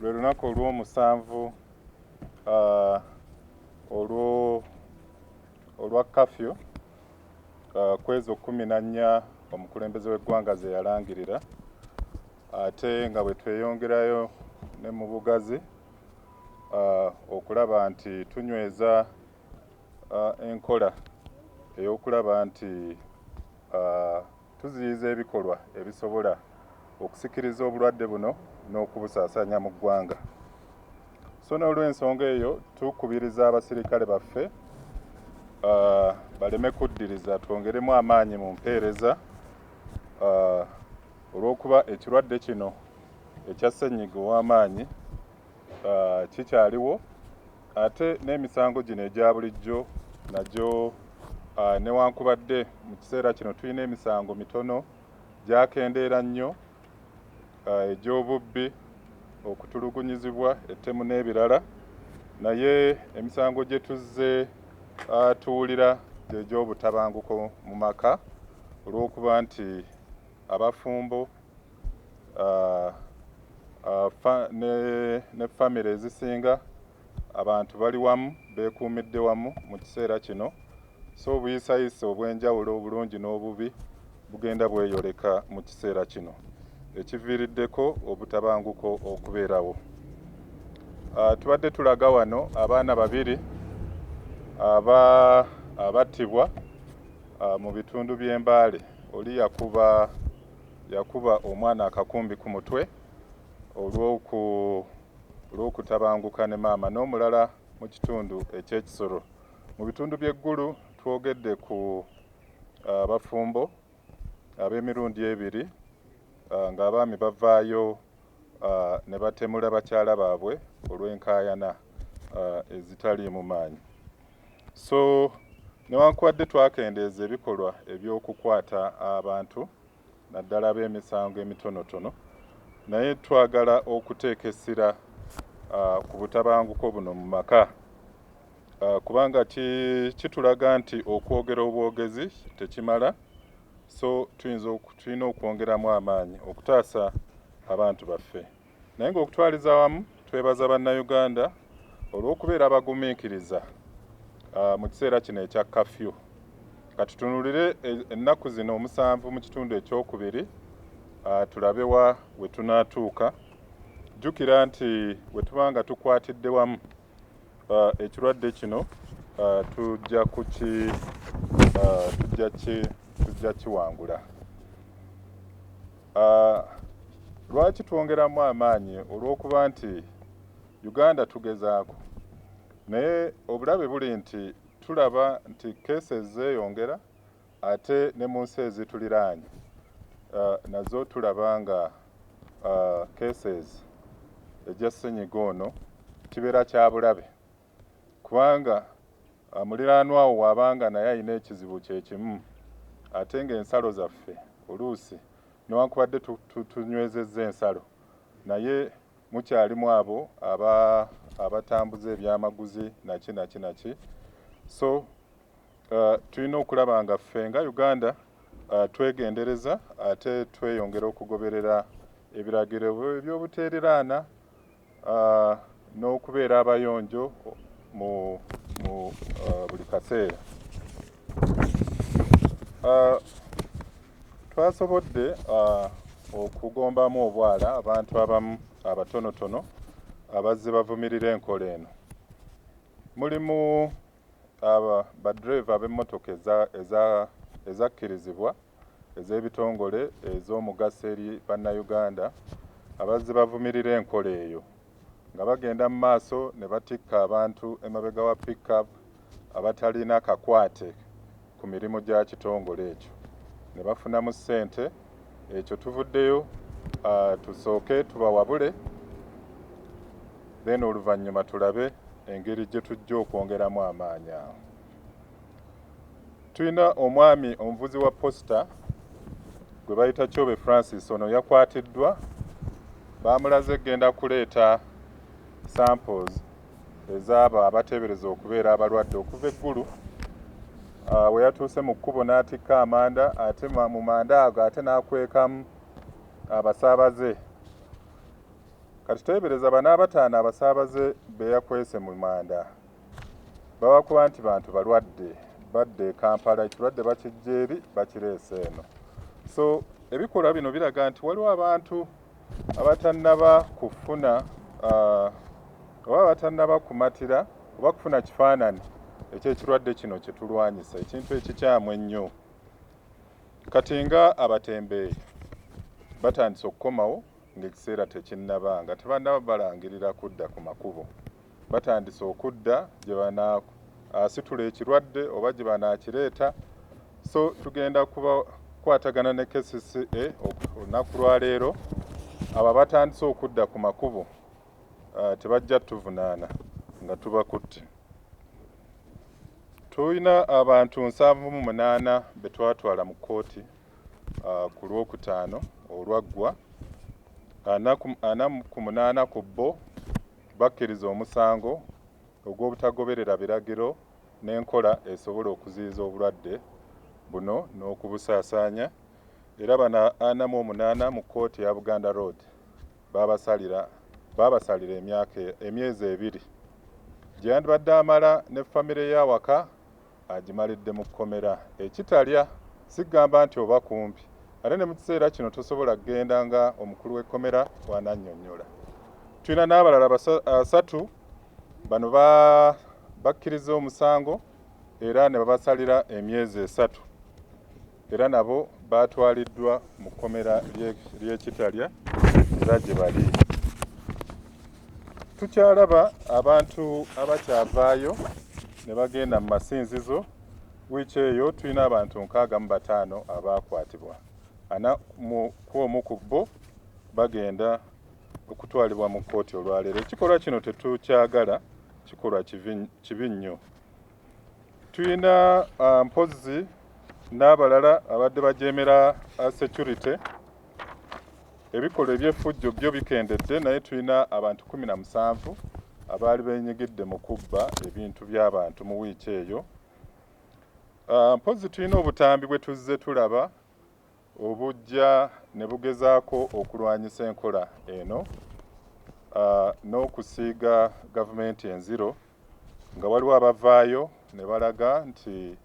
lwe lunaku olw'omusanvu olwa kafyu kwezi 14 omukulembeze w'eggwanga ze yalangirira, ate nga bwe tweyongerayo ne mu bugazi okulaba nti tunyweza enkola ey'okulaba nti tuziyiza ebikolwa ebisobola okusikiriza obulwadde buno n'okubusaasaanya mu ggwanga. So n'olw'ensonga eyo tukubiriza abasirikale baffe baleme kuddiriza, twongeremu amaanyi mu mpeereza olw'okuba ekirwadde kino ekya ssenyiga ow'amaanyi kikyaliwo, ate n'emisango gino egya bulijjo nagyo newankubadde mu kiseera kino tulina emisango mitono gyakendeera nnyo egy'obubbi, okutulugunyizibwa, ettemu n'ebirala, naye emisango gye tuzze tuwulira gy'egy'obutabanguko mu maka olw'okuba nti abafumbo ne famire ezisinga abantu bali wamu, beekuumidde wamu mu kiseera kino, so obuyisaayisa obw'enjawulo obulungi n'obubi bugenda bweyoleka mu kiseera kino ekiviiriddeko obutabanguko okubeerawo. Tubadde tulaga wano abaana babiri abattibwa mu bitundu by'Embale. Oli yakuba omwana akakumbi ku mutwe olw'okutabanguka ne maama, n'omulala mu kitundu eky'Ekisoro. Mu bitundu by'eggulu twogedde ku abafumbo ab'emirundi ebiri ng'abaami bavaayo ne batemula bakyala baabwe olw'enkaayana ezitali mu maanyi. So newankubadde twakendeeza ebikolwa eby'okukwata abantu naddala ab'emisango emitonotono, naye twagala okuteeka essira ku butabanguko buno mu maka kubanga kitulaga nti okwogera obwogezi tekimala, so tulina okwongeramu amaanyi okutaasa abantu baffe. Naye ng'okutwaliza awamu twebaza bannayuganda olw'okubeera abagumiikiriza mu kiseera kino ekya kafyu. Katutunulire ennaku zino omusanvu mu kitundu ekyokubiri tulabe we tunaatuuka. Jjukira nti bwe tuba nga tukwatidde wamu ekirwadde kino tujja kiwangula. Lwaki twongeramu amaanyi? Olw'okuba nti Uganda tugezaako, naye obulabe buli nti tulaba nti cases zeeyongera, ate ne mu nsi ezituliraanye nazo tulaba nga cases ejja ssenyiga ono kibeera kya bulabe, kubanga muliraanwa wo wabanga naye alina ekizibu kye kimu, ate ng'ensalo zaffe oluusi newankubadde tunywezezza ensalo, naye mukyalimu abo abatambuza ebyamaguzi naki. So tulina okulaba nga ffe nga Uganda twegendereza ate tweyongera okugoberera ebiragiro eby'obuteeriraana n'okubeera abayonjo mu buli kaseera. Twasobodde okugombamu obwala abantu abamu abatonotono abazze bavumirira enkola eno. Mulimu badriva ab'emmotoka ezakkirizibwa ez'ebitongole ez'omugaso eri bannayuganda abazze bavumirira enkola eyo, nga bagenda mu maaso ne batikka abantu emabega wa pick-up abatalina kakwate ku mirimu gya kitongole ekyo, ne bafunamu ssente. Ekyo tuvuddeyo tusooke tubawabule, then oluvannyuma tulabe engeri gye tujja okwongeramu amaanyi awo. Tulina omwami omuvuzi wa posita gwe bayita Kyobe Francis, ono yakwatiddwa, baamulaze egenda kuleeta samples ez'abo abateebereza okubeera abalwadde okuva eggulu. We yatuuse mu kkubo n'atikka amanda, ate mu manda ago ate n'akwekamu abasaabaze kati teebereza bano abataano abasaabaze be yakwese mu manda babakuba nti bantu balwadde badde Kampala ekirwadde bakijja eri bakireese eno. So ebikolwa bino biraga nti waliwo abantu abatannaba kufuna oba abatannaba kumatira oba kufuna kifaananyi ekyekirwadde kino kye tulwanyisa, ekintu ekikyamu ennyo. Kati nga abatembeeyi batandise okukomawo ng'ekiseera tekinnaba, nga tebannaba balangirira kudda ku makubo, batandise okudda gye banaasitula ekirwadde oba gye banaakireeta. So tugenda kukwatagana ne KCCA olunaku lwa leero, abo batandise okudda ku makubo tebajja tuvunaana nga tubakutte. Tulina abantu 78 be twatwala mu kkooti ku Lwokutaano olwaggwa, 48 ku bo bakkiriza omusango ogw'obutagoberera biragiro n'enkola esobola okuziyiza obulwadde buno n'okubusaasaanya, era bano 48 mu kkooti ya Buganda Road baabasalira emyezi 2 gye yandibadde amala ne famire y'awaka agimalidde mu kkomera. Ekitalya sigamba nti oba kumpi, ate ne mu kiseera kino tosobola kgenda nga omukulu w'ekkomera bw'anannyonnyola. Tulina n'abalala 3 bano bakkiriza omusango era ne babasalira emyezi 3, era nabo baatwaliddwa mu kkomera ly'Ekitalya era gye bali. Tukyalaba abantu abakyavaayo ne bagenda mu masinzizo. Wiiki eyo tulina abantu 65 abaakwatibwa, 41 ku bo bagenda okutwalibwa mu kkooti olwaleero. Ekikolwa kino tetukyagala, kikolwa kibi nnyo. Tulina mpozzi n'abalala abadde bajeemera security. Ebikolwa eby'effujjo byo bikendedde, naye tulina abantu 17 abaali beenyigidde mu kubba ebintu by'abantu mu wiiki eyo. Mpozzi tulina obutambi bwe tuzze tulaba obujja ne bugezaako okulwanyisa enkola eno n'okusiiga gavumenti enziro, nga waliwo abavaayo ne balaga nti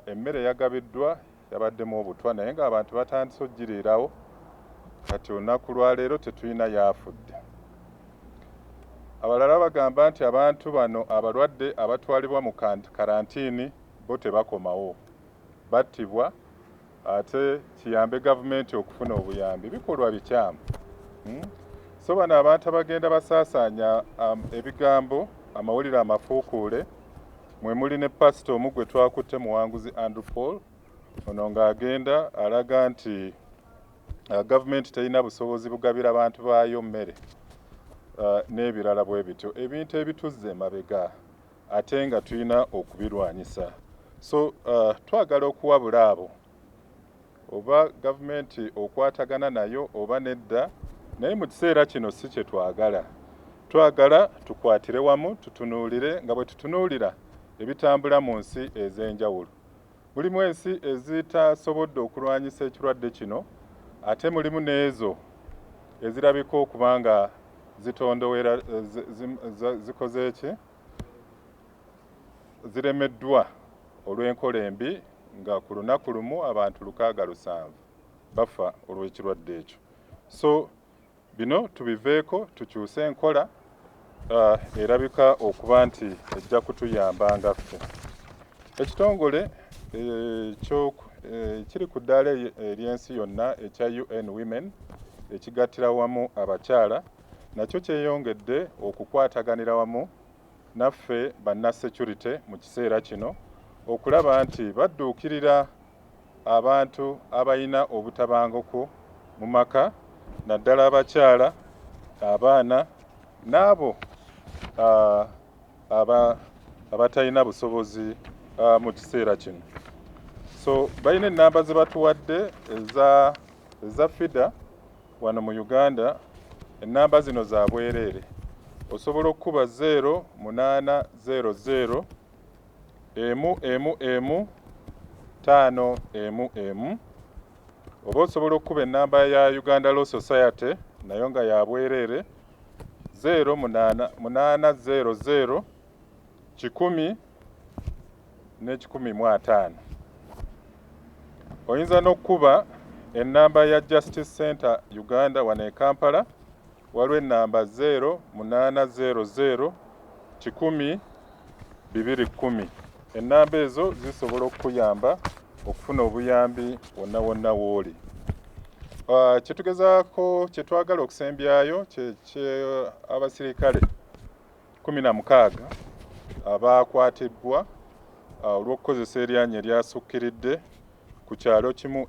emmere yagabiddwa yabaddemu obutwa, naye ng'abantu batandise oggiriirawo. Kati olunaku lwa leero tetulina yaafudde. Abalala bagamba nti abantu bano abalwadde abatwalibwa mu karantiini bo tebakomawo, battibwa ate kiyambe gavumenti okufuna obuyambi. Bikolwa bikyamu. So bano abantu abagenda basaasaanya ebigambo, amawulire amafuukuule, mwe muli ne pasita omu gwe twakutte muwanguzi Andrew Paul, ono ng'agenda alaga nti gavumenti terina busobozi bugabira abantu baayo mmere n'ebirala bwe bityo, ebintu ebituzze emabega ate nga tulina okubirwanyisa. So twagala okuwabula abo, oba gavumenti okwatagana nayo oba nedda, naye mu kiseera kino si kye twagala. Twagala tukwatire wamu, tutunuulire nga bwe tutunuulira ebitambula mu nsi ez'enjawulo. Mulimu ensi ezitasobodde okulwanyisa ekirwadde kino, ate mulimu n'ezo ezirabika okuba nga zitondowera zikoze ki, ziremeddwa olw'enkola embi, nga ku lunaku lumu abantu 607 bafa olw'ekirwadde ekyo. So bino tubiveeko, tukyuse enkola, erabika okuba nti ejja kutuyamba nga ffe. Ekitongole kiri ku ddaala ery'ensi yonna ekya UN Women ekigattira wamu abakyala, nakyo kyeyongedde okukwataganira wamu naffe banna security mu kiseera kino okulaba nti badduukirira abantu abalina obutabanguko mu maka, naddala abakyala, abaana n'abo abatalina busobozi mu kiseera kino. So balina ennamba ze batuwadde eza FIDA wano mu Uganda. Ennamba zino za bwereere. Osobola okukuba 0800 5 oba osobola okukuba ennamba ya Uganda Law Society nayo nga ya bwereere 0800 100 ne115. Oyinza n'okkuba ennamba ya Justice Center Uganda wano e Kampala, waliwo ennamba 0800 100 210. Ennamba ezo zisobola okukuyamba okufuna obuyambi wonna wonna w'oli. Kyetugezaako kyetwagala okusembyayo kye abasirikale 16 abakwatibwa olw'okukozesa eryanyi eryasukkiridde ku kyalo kimu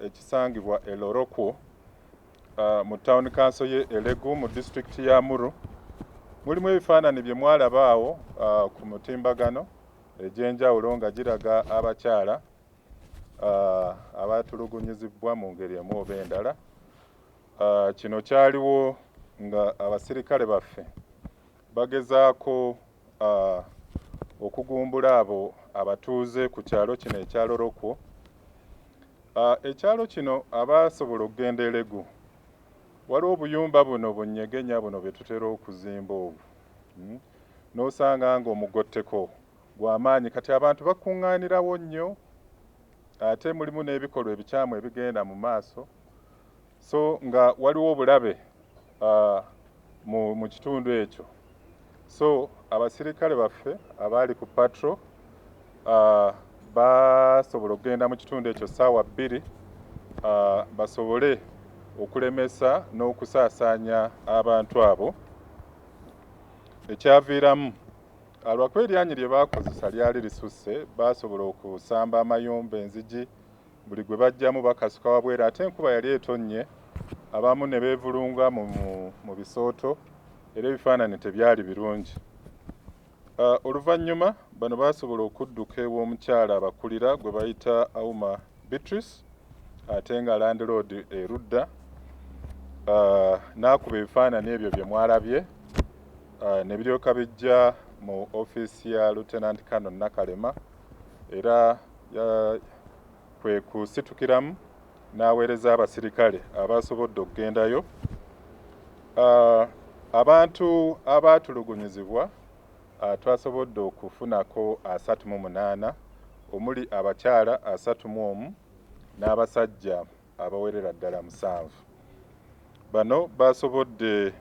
ekisangibwa e Lorokwo mu Town Council ye Elegu mu disitulikiti ya Muru. Mulimu ebifaananyi bye mwalaba awo ku mutimbagano egy'enjawulo nga giraga abakyala abatulugunyizibwa mu ngeri emu oba endala. Kino kyaliwo nga abasirikale baffe bagezaako okugumbula abo abatuuze ku kyalo kino ekya Lorokwo. Ekyalo kino abaasobola okugenda Elegu, waliwo obuyumba buno bunnyegenya buno bye tutera okuzimba obwo, n'osanga ng'omugotteko gw'amaanyi. Kati abantu bakuŋŋaanirawo nnyo, ate mulimu n'ebikolwa ebikyamu ebigenda mu maaso, so nga waliwo obulabe mu kitundu ekyo. So abasirikale baffe abaali ku patrol basobola okugenda mu kitundu ekyo ssaawa 2 basobole okulemesa n'okusaasaanya abantu abo. Ekyaviiramu lwakuba eryanyi lye baakozesa lyali lisusse, baasobola okusamba amayumba, enzigi, buli gwe bajjamu bakasuka wabweru, ate enkuba yali etonnye, abamu ne beevulunga mu bisooto era ebifaananyi tebyali birungi. Oluvannyuma bano baasobola okudduka ew'omukyala abakulira gwe bayita Auma Beatrice, ate nga landlord erudda, n'akuba ebifaananyi ebyo bye mwalabye, ne biryoka bijja mu ofiisi ya Lieutenant Colonel Nakalema, era kwe kusitukiramu n'aweereza abasirikale abasobodde okugendayo. Abantu abaatulugunyizibwa twasobodde okufunako 38, omuli abakyala 31 n'abasajja abawerera ddala 7. Bano basobodde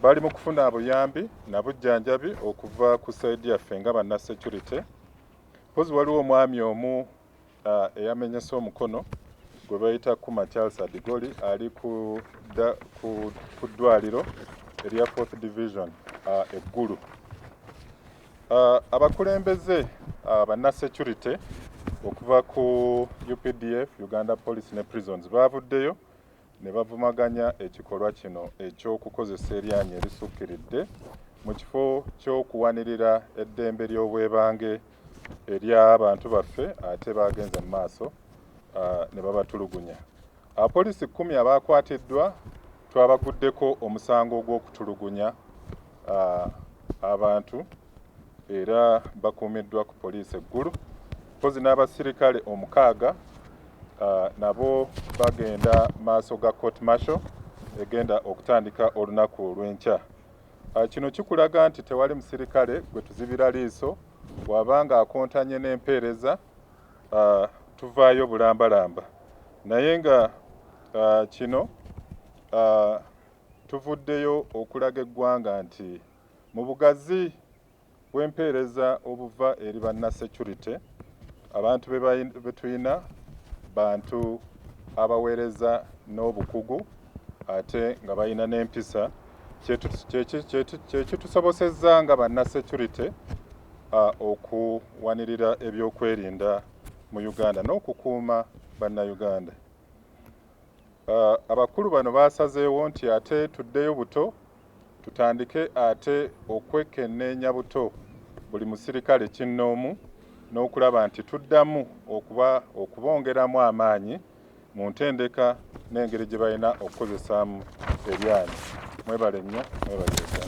bali mu kufuna buyambi na bujjanjabi okuva ku saidi yaffe nga banna security. Pozi waliwo omwami omu eyamenyese omukono gwe bayita Kuma Charles Adigoli, ali ku ddwaliro erya 4th Division eggulu. Abakulembeze banna security okuva ku UPDF, Uganda Police ne Prisons baavuddeyo ne bavumaganya ekikolwa kino eky'okukozesa eryanyi erisukkiridde mu kifo ky'okuwanirira eddembe ly'obwebange ery'abantu baffe, ate bagenze mu maaso ne babatulugunya. Abapoliisi 10 abaakwatiddwa twabaguddeko omusango ogw'okutulugunya abantu era bakuumiddwa ku poliisi eggulu. Mpozi n'abasirikale 6 nabo bagenda maaso ga court martial egenda okutandika olunaku olw'enkya. Kino kikulaga nti tewali musirikale gwe tuzibira liiso, bw'abanga akontanye n'empeereza tuvaayo bulambalamba. Naye nga kino tuvuddeyo okulaga eggwanga nti mu bugazi bw'empeereza obuva eri banna security, abantu be tulina bantu abaweereza n'obukugu ate nga balina n'empisa. Kyekitusobosezza nga banna security okuwanirira ebyokwerinda mu Uganda n'okukuuma bannayuganda. Abakulu bano baasazeewo nti ate tuddeyo buto, tutandike ate okwekenneenya buto buli musirikale kinnoomu n'okulaba nti tuddamu okubongeramu amaanyi mu ntendeka n'engeri gye balina okukozesaamu eryanyi. Mwebale nnyo, mwebale ddala.